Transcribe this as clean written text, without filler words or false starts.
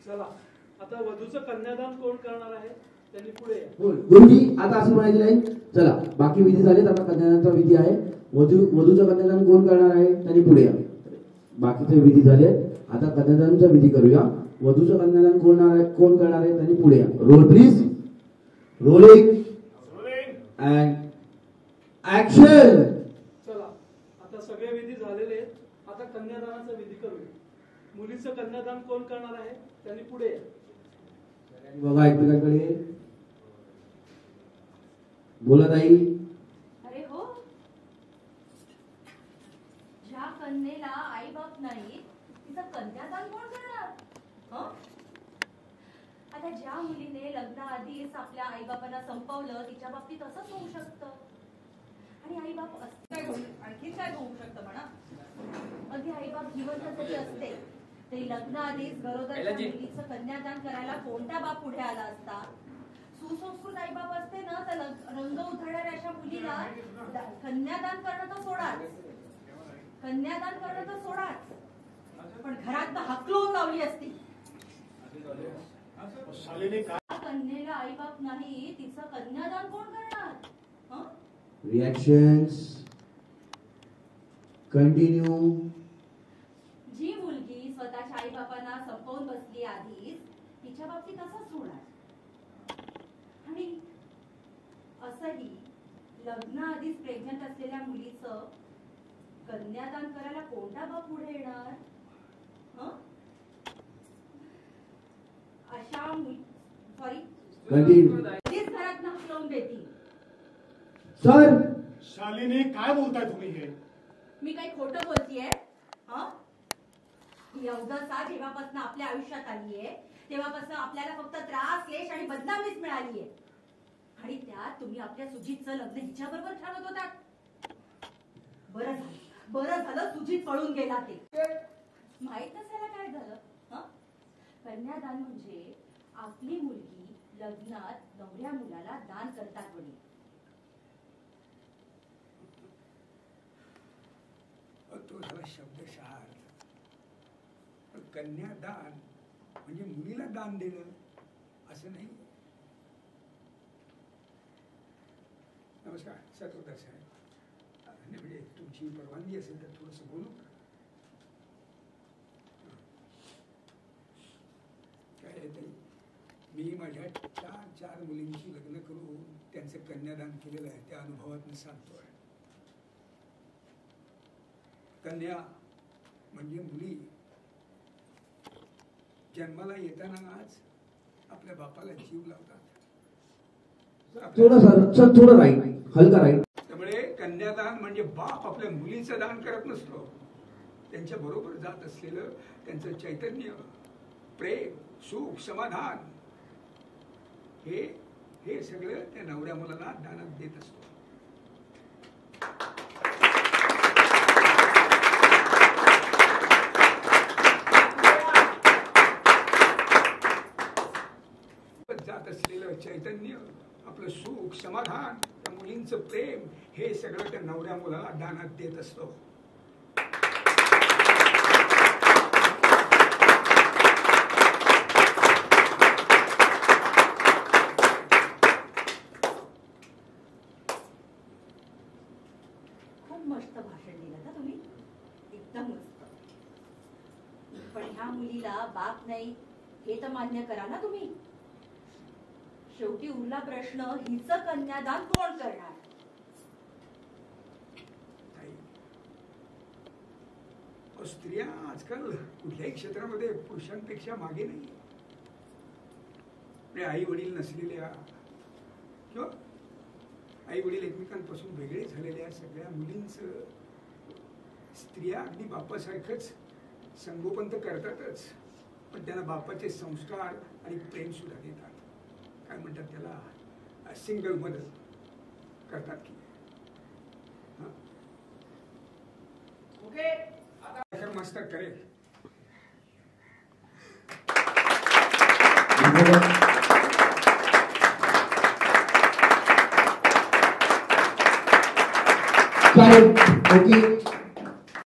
चला आता वधूचं कन्यादान कोण करणार आहे त्यांनी पुढे या. गुरुजी आता असं म्हणायचं नाही. चला बाकी विधी झालेत, आता कन्यादानाचा विधी आहे. वधूचं कन्यादान कोण करणार आहे त्यांनी पुढे या. बाकीचे विधी झाले, आता कन्यादानाचा विधी करूया. वधूचं कन्यादान कोण करणार आहे त्यांनी पुढे या. Roll please. Rolling and action. चला आता सगळे विधी झालेले आहेत. आता कन्यादानाचा विधी करूया. मुलीचं कन्यादान कोण करणार आहे त्यांनी पुढे या. बघा एकमेकांकडे बोलत आई. अरे हो, ज्या कन्येला आई बाप नाही तिचं कन्यादान कोण करणार? आता ज्या मुलीने लग्नाआधीच आपल्या आई बापांना संपवलं तिच्या बाबतीत असंच होऊ शकतं. आणि आई बाप असते आणखी काय होऊ शकतं म्हणा. अगदी आई बाप जिवंत जरी असते तरी लग्नाआधीच गरोदरच्या मुलीचं कन्यादान करायला कोणता बाप पुढे आला असता? सुसंस्कृत आई बाप असते ना तर रंग उधळणाऱ्या अशा मुलीला कन्यादान करणं तर सोडाच, कन्यादान करणं तर सोडाच, पण घरात हाकलून लावली असती. कन्येला आई बाप नाही तिचं कन्यादान कोण करणार? Reactions continue. जी मुलगी स्वतःच्या आई बापांना संपवून बसली आधीच तिच्या बाबतीत असंच होणार. आणि असंही लग्नाआधीच प्रेग्नंट असलेल्या मुलीचं कन्यादान करायला कोणता बाप पुढे येणार? अशा घरात नकलवून देतील. सर शालिनी काय बोलताय तुम्ही? हे मी काही खोटं बोलतीये? एवढंसा जेव्हापासून आपल्या आयुष्यात आलीये तेव्हापासून आपल्याला फक्त त्रास, क्लेश आणि बदनामीच मिळालीये. आणि त्यात तुम्ही आपल्या सुजितचं लग्न हिच्याबरोबर ठरवत होता. बरं झालं सुजित पळून गेला. ते माहित नसायला काय झालं? कन्यादान म्हणजे आपली मुलगी लग्नात नवऱ्या मुलाला दान करतात वडील. तो झाला शब्दशः. कन्यादान म्हणजे मुलीला दान देणं असं नाही. नमस्कार सत्वदर साहेब, म्हणजे तुमची परवानगी असेल तर थोडंसं बोलू. काय आहे, मी माझ्या चार मुलींची लग्न करून त्यांचं कन्यादान केलेलं आहे. त्या अनुभवातून सांगतोय. कन्या म्हणजे मुली जन्माला येताना आज आपल्या बापाला जीव लावतात. थोडं राईट, हलका राईट. त्यामुळे कन्यादान म्हणजे बाप आपल्या मुलीचं दान करत नसतो. त्यांच्या बरोबर जात असलेलं त्यांचं चैतन्य, प्रेम, सुख, समाधान हे सगळं त्या नवऱ्या मुलाला दानात देत असतो. जात असलेलं चैतन्य, आपलं सुख, समाधान, त्या मुलींचं प्रेम हे सगळं त्या नवऱ्या मुलाला दानात देत असतो. खूप मस्त भाषण दिलं ना तुम्ही, एकदम मस्त. पण ह्या मुलीला बाप नाही हे तर मान्य करा ना तुम्ही. शेवटी उरला प्रश्न, हिचं कन्यादान कोण करणार? स्त्रिया आजकाल कुठल्याही क्षेत्रामध्ये पुरुषांपेक्षा मागे नाही. आई वडील नसलेल्या किंवा आई वडील एकमेकांपासून वेगळे झालेल्या सगळ्या मुलींचं स्त्रिया अगदी बापासारखंच संगोपन तर करतातच, पण त्यांना बापाचे संस्कार आणि प्रेम सुद्धा देतात. काय म्हणतात त्याला, सिंगल मदर करतात की. ओके, आता मस्त करेल. ओके